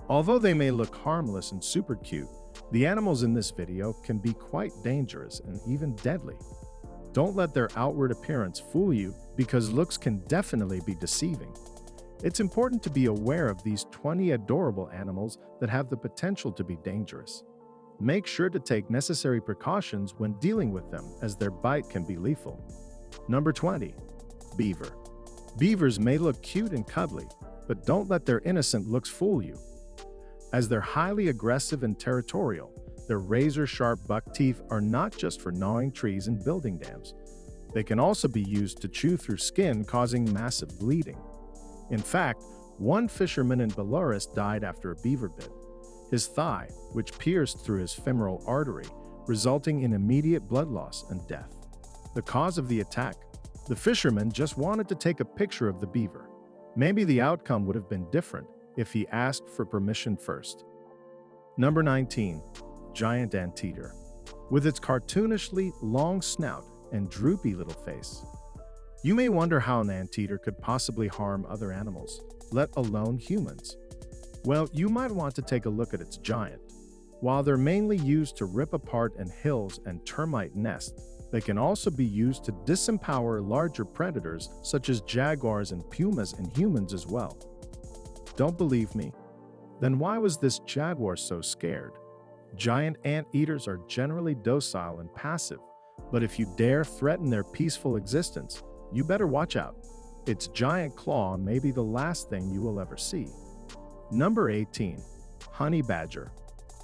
Although they may look harmless and super cute, the animals in this video can be quite dangerous and even deadly. Don't let their outward appearance fool you, because looks can definitely be deceiving. It's important to be aware of these 20 adorable animals that have the potential to be dangerous. Make sure to take necessary precautions when dealing with them, as their bite can be lethal. Number 20. Beaver. Beavers may look cute and cuddly, but don't let their innocent looks fool you. As they're highly aggressive and territorial, their razor-sharp buck teeth are not just for gnawing trees and building dams. They can also be used to chew through skin, causing massive bleeding. In fact, one fisherman in Belarus died after a beaver bit his thigh, which pierced through his femoral artery, resulting in immediate blood loss and death. The cause of the attack? The fisherman just wanted to take a picture of the beaver. Maybe the outcome would have been different if he asked for permission first. Number 19. Giant Anteater. With its cartoonishly long snout and droopy little face, you may wonder how an anteater could possibly harm other animals, let alone humans. Well, you might want to take a look at its giant. While they're mainly used to rip apart ant hills and termite nests, they can also be used to disempower larger predators such as jaguars and pumas and humans as well. Don't believe me? Then why was this jaguar so scared? Giant anteaters are generally docile and passive, but if you dare threaten their peaceful existence, you better watch out. Its giant claw may be the last thing you will ever see. Number 18. Honey badger.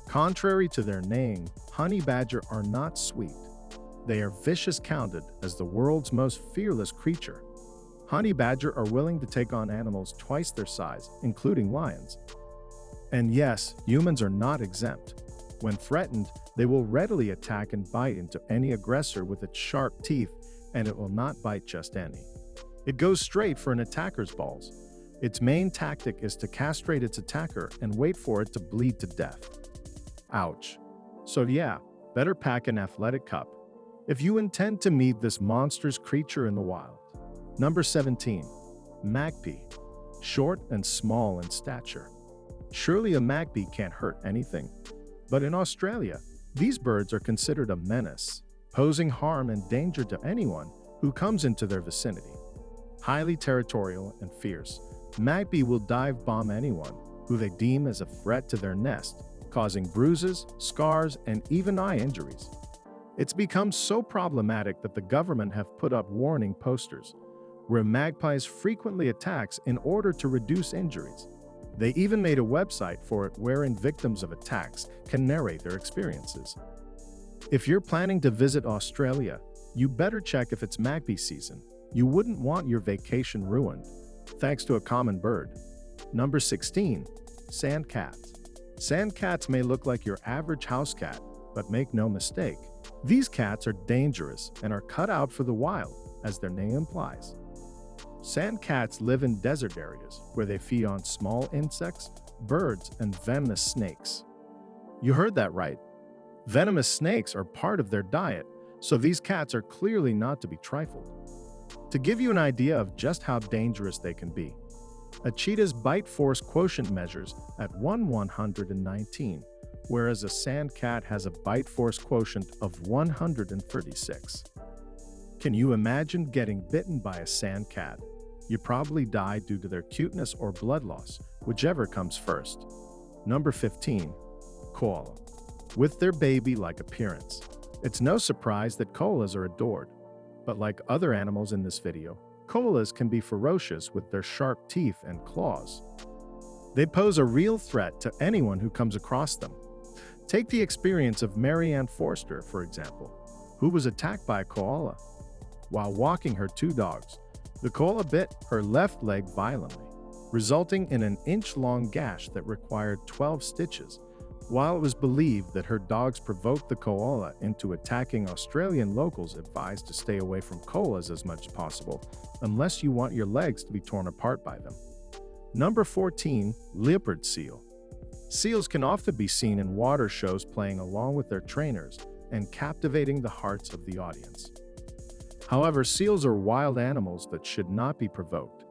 Contrary to their name, honey badger are not sweet. They are vicious, counted as the world's most fearless creature. Honey badger are willing to take on animals twice their size, including lions. And yes, humans are not exempt. When threatened, they will readily attack and bite into any aggressor with its sharp teeth, and it will not bite just any. It goes straight for an attacker's balls. Its main tactic is to castrate its attacker and wait for it to bleed to death. Ouch. So yeah, better pack an athletic cup if you intend to meet this monstrous creature in the wild. Number 17. Magpie. Short and small in stature. Surely a magpie can't hurt anything. But in Australia, these birds are considered a menace, posing harm and danger to anyone who comes into their vicinity. Highly territorial and fierce, magpie will dive bomb anyone who they deem as a threat to their nest, causing bruises, scars, and even eye injuries. It's become so problematic that the government have put up warning posters where magpies frequently attacks in order to reduce injuries. They even made a website for it wherein victims of attacks can narrate their experiences. If you're planning to visit Australia, you better check if it's magpie season. You wouldn't want your vacation ruined, thanks to a common bird. Number 16. Sand cats. Sand cats may look like your average house cat, but make no mistake, these cats are dangerous and are cut out for the wild, as their name implies. Sand cats live in desert areas where they feed on small insects, birds, and venomous snakes. You heard that right. Venomous snakes are part of their diet, so these cats are clearly not to be trifled. To give you an idea of just how dangerous they can be, a cheetah's bite force quotient measures at 1/119, whereas a sand cat has a bite force quotient of 136. Can you imagine getting bitten by a sand cat? You probably die due to their cuteness or blood loss, whichever comes first. Number 15. Koala. With their baby-like appearance, it's no surprise that koalas are adored. But like other animals in this video, koalas can be ferocious with their sharp teeth and claws. They pose a real threat to anyone who comes across them. Take the experience of Marianne Forster, for example, who was attacked by a koala. While walking her two dogs, the koala bit her left leg violently, resulting in an inch-long gash that required 12 stitches. While it was believed that her dogs provoked the koala into attacking, Australian locals advised to stay away from koalas as much as possible, unless you want your legs to be torn apart by them. Number 14. Leopard Seal. Seals can often be seen in water shows playing along with their trainers and captivating the hearts of the audience. However, seals are wild animals that should not be provoked.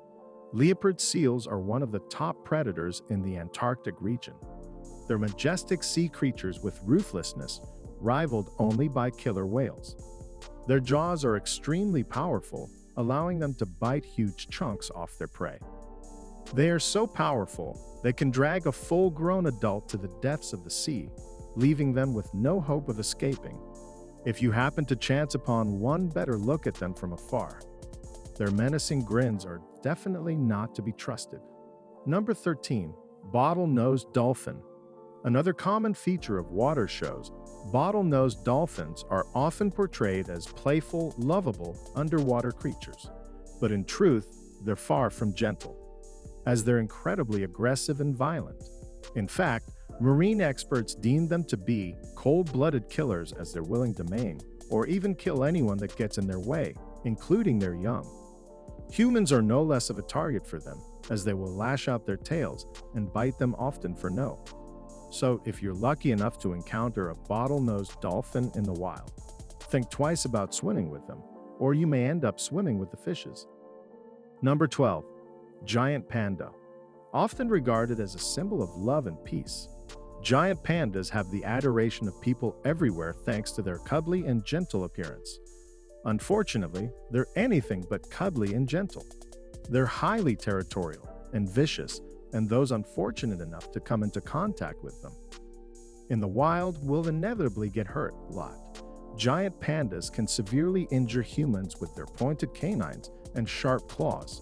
Leopard seals are one of the top predators in the Antarctic region. They're majestic sea creatures with ruthlessness, rivaled only by killer whales. Their jaws are extremely powerful, allowing them to bite huge chunks off their prey. They are so powerful, they can drag a full-grown adult to the depths of the sea, leaving them with no hope of escaping. If you happen to chance upon one, better look at them from afar. Their menacing grins are definitely not to be trusted. Number 13. Bottlenose Dolphin. Another common feature of water shows, bottlenose dolphins are often portrayed as playful, lovable, underwater creatures. But in truth, they're far from gentle, as they're incredibly aggressive and violent. In fact, marine experts deem them to be cold-blooded killers, as they're willing to maim or even kill anyone that gets in their way, including their young. Humans are no less of a target for them, as they will lash out their tails and bite them, often for no. So if you're lucky enough to encounter a bottlenose dolphin in the wild, think twice about swimming with them, or you may end up swimming with the fishes. Number 12. Giant Panda. Often regarded as a symbol of love and peace, giant pandas have the adoration of people everywhere thanks to their cuddly and gentle appearance. Unfortunately, they're anything but cuddly and gentle. They're highly territorial and vicious, and those unfortunate enough to come into contact with them in the wild will inevitably get hurt a lot. Giant pandas can severely injure humans with their pointed canines and sharp claws.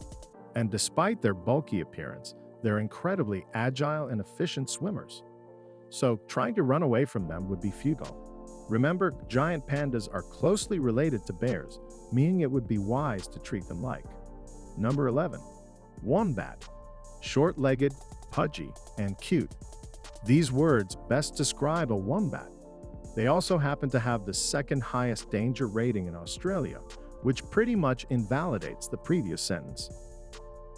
And despite their bulky appearance, they're incredibly agile and efficient swimmers. So trying to run away from them would be futile. Remember, giant pandas are closely related to bears, meaning it would be wise to treat them like. Number 11. Wombat. Short-legged, pudgy, and cute. These words best describe a wombat. They also happen to have the second highest danger rating in Australia, which pretty much invalidates the previous sentence.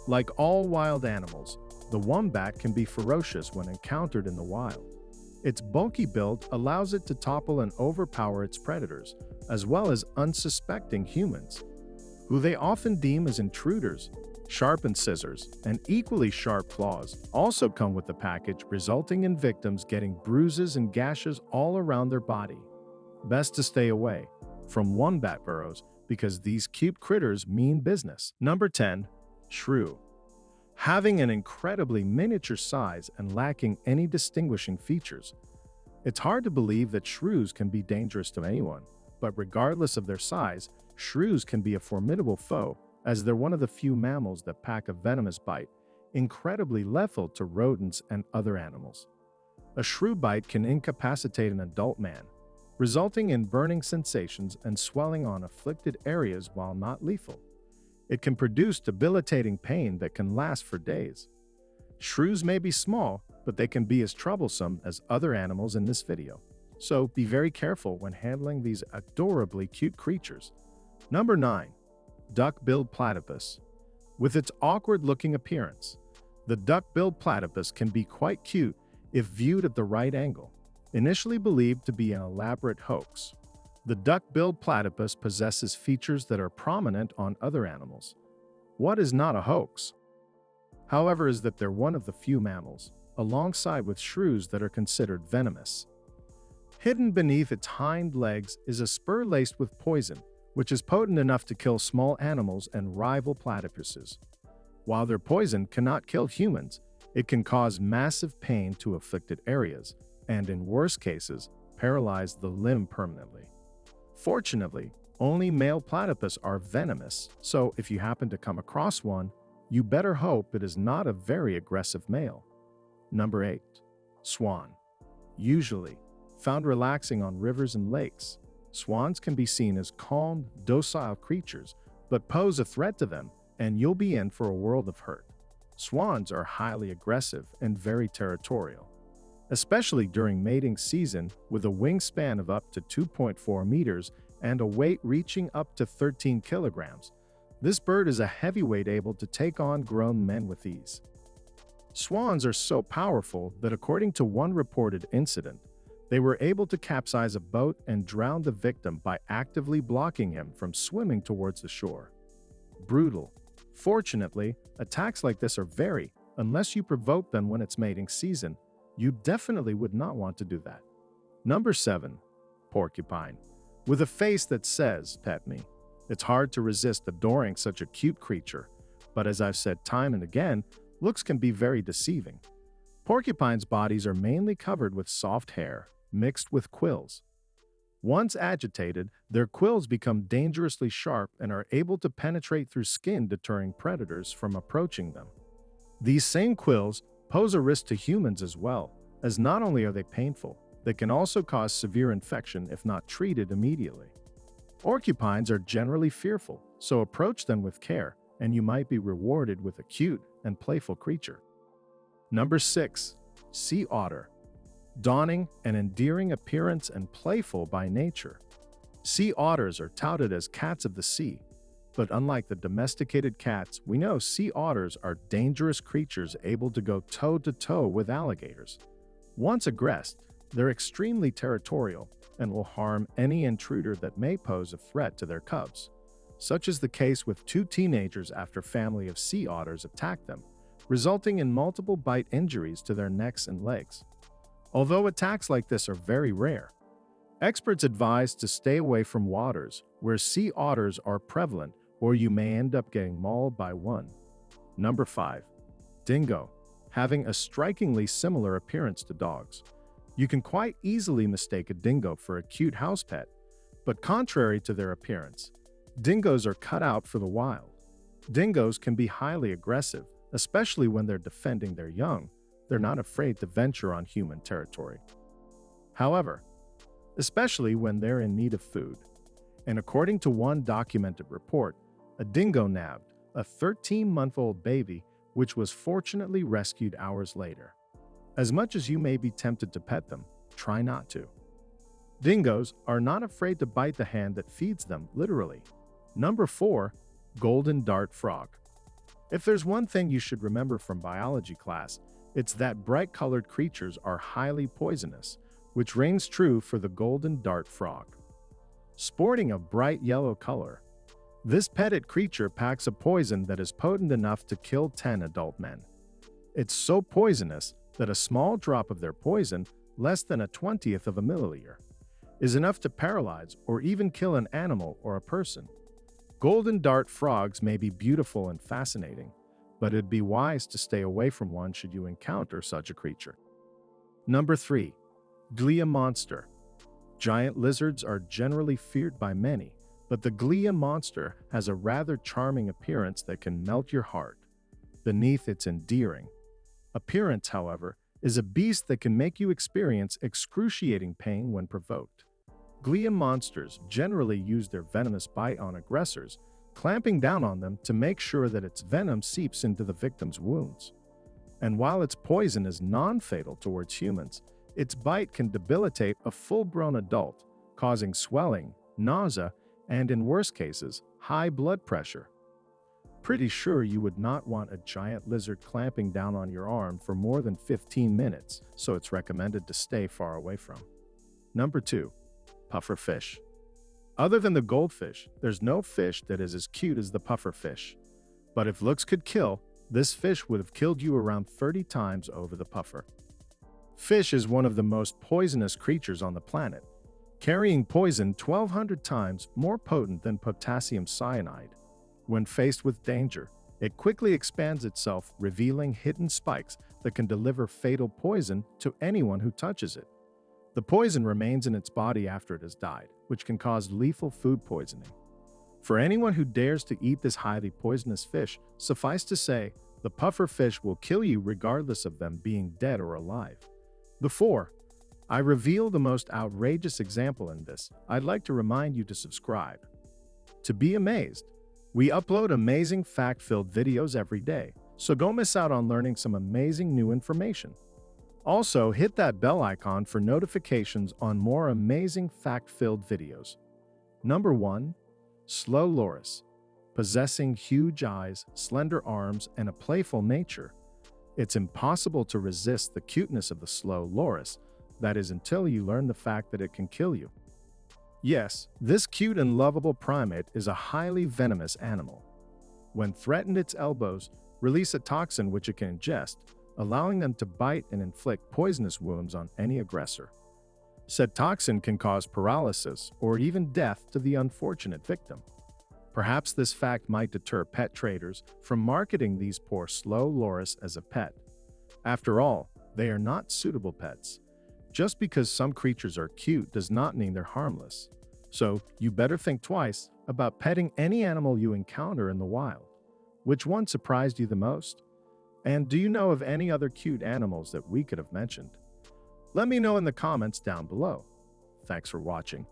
Like all wild animals, the wombat can be ferocious when encountered in the wild. Its bulky build allows it to topple and overpower its predators, as well as unsuspecting humans, who they often deem as intruders. Sharpened scissors and equally sharp claws also come with the package, resulting in victims getting bruises and gashes all around their body. Best to stay away from wombat burrows because these cute critters mean business. Number 10. Shrew. Having an incredibly miniature size and lacking any distinguishing features, it's hard to believe that shrews can be dangerous to anyone. But regardless of their size, shrews can be a formidable foe, as they're one of the few mammals that pack a venomous bite, incredibly lethal to rodents and other animals. A shrew bite can incapacitate an adult man, resulting in burning sensations and swelling on afflicted areas while not lethal. It can produce debilitating pain that can last for days. Shrews may be small, but they can be as troublesome as other animals in this video. So be very careful when handling these adorably cute creatures. Number 9. Duckbilled Platypus. With its awkward-looking appearance, the duck-billed platypus can be quite cute if viewed at the right angle. Initially believed to be an elaborate hoax, the duck-billed platypus possesses features that are prominent on other animals. What is not a hoax, however, is that they're one of the few mammals, alongside with shrews, that are considered venomous. Hidden beneath its hind legs is a spur laced with poison, which is potent enough to kill small animals and rival platypuses. While their poison cannot kill humans, it can cause massive pain to afflicted areas, and in worst cases, paralyze the limb permanently. Fortunately, only male platypus are venomous, so if you happen to come across one, you better hope it is not a very aggressive male. Number 8. Swan. Usually found relaxing on rivers and lakes, swans can be seen as calm, docile creatures, but pose a threat to them, and you'll be in for a world of hurt. Swans are highly aggressive and very territorial, especially during mating season, with a wingspan of up to 2.4 meters and a weight reaching up to 13 kilograms. This bird is a heavyweight able to take on grown men with ease. Swans are so powerful that, according to one reported incident, they were able to capsize a boat and drown the victim by actively blocking him from swimming towards the shore. Brutal, Fortunately, attacks like this are very, unless you provoke them when it's mating season. You definitely would not want to do that. Number 7. Porcupine. With a face that says, "Pet me." It's hard to resist adoring such a cute creature, but as I've said time and again, looks can be very deceiving. Porcupines' bodies are mainly covered with soft hair, mixed with quills. Once agitated, their quills become dangerously sharp and are able to penetrate through skin, deterring predators from approaching them. These same quills pose a risk to humans as well, as not only are they painful, they can also cause severe infection if not treated immediately. Porcupines are generally fearful, so approach them with care, and you might be rewarded with a cute and playful creature. Number 6. Sea Otter. Dawning an endearing appearance and playful by nature. Sea otters are touted as cats of the sea, but unlike the domesticated cats, we know sea otters are dangerous creatures able to go toe-to-toe with alligators. Once aggressed, they're extremely territorial and will harm any intruder that may pose a threat to their cubs. Such is the case with 2 teenagers after a family of sea otters attacked them, resulting in multiple bite injuries to their necks and legs. Although attacks like this are very rare, experts advise to stay away from waters where sea otters are prevalent, or you may end up getting mauled by one. Number 5. Dingo. Having a strikingly similar appearance to dogs, you can quite easily mistake a dingo for a cute house pet, but contrary to their appearance, dingoes are cut out for the wild. Dingoes can be highly aggressive, especially when they're defending their young. They're not afraid to venture on human territory. However, especially when they're in need of food. And according to one documented report, a dingo nabbed a 13-month-old baby, which was fortunately rescued hours later. As much as you may be tempted to pet them, try not to. Dingoes are not afraid to bite the hand that feeds them, literally. Number 4. Golden dart frog. If there's one thing you should remember from biology class, it's that bright-colored creatures are highly poisonous, which rings true for the golden dart frog. Sporting a bright yellow color, this petted creature packs a poison that is potent enough to kill 10 adult men. It's so poisonous that a small drop of their poison, less than a 20th of a milliliter, is enough to paralyze or even kill an animal or a person. Golden dart frogs may be beautiful and fascinating, but it'd be wise to stay away from one should you encounter such a creature. Number 3. Glia monster. Giant lizards are generally feared by many, but the glia monster has a rather charming appearance that can melt your heart. Beneath its endearing appearance, however, is a beast that can make you experience excruciating pain when provoked. Glia monsters generally use their venomous bite on aggressors, clamping down on them to make sure that its venom seeps into the victim's wounds. And while its poison is non-fatal towards humans, its bite can debilitate a full-grown adult, causing swelling, nausea, and in worst cases, high blood pressure. Pretty sure you would not want a giant lizard clamping down on your arm for more than 15 minutes, so it's recommended to stay far away from. Number 2. Pufferfish. Other than the goldfish, there's no fish that is as cute as the pufferfish. But if looks could kill, this fish would have killed you around 30 times over the puffer. Fish is one of the most poisonous creatures on the planet, carrying poison 1,200 times more potent than potassium cyanide. When faced with danger, it quickly expands itself, revealing hidden spikes that can deliver fatal poison to anyone who touches it. The poison remains in its body after it has died, which can cause lethal food poisoning. For anyone who dares to eat this highly poisonous fish, suffice to say, the pufferfish will kill you regardless of them being dead or alive. Before I reveal the most outrageous example in this, I'd like to remind you to subscribe. To be amazed, we upload amazing fact-filled videos every day, so don't miss out on learning some amazing new information. Also, hit that bell icon for notifications on more amazing fact-filled videos. Number 1. Slow lorus. Possessing huge eyes, slender arms, and a playful nature, it's impossible to resist the cuteness of the slow lorus, that is until you learn the fact that it can kill you. Yes, this cute and lovable primate is a highly venomous animal. When threatened, its elbows release a toxin which it can ingest, allowing them to bite and inflict poisonous wounds on any aggressor. Said toxin can cause paralysis or even death to the unfortunate victim. Perhaps this fact might deter pet traders from marketing these poor slow lorus as a pet. After all, they are not suitable pets. Just because some creatures are cute does not mean they're harmless. So, you better think twice about petting any animal you encounter in the wild. Which one surprised you the most? And do you know of any other cute animals that we could have mentioned? Let me know in the comments down below. Thanks for watching.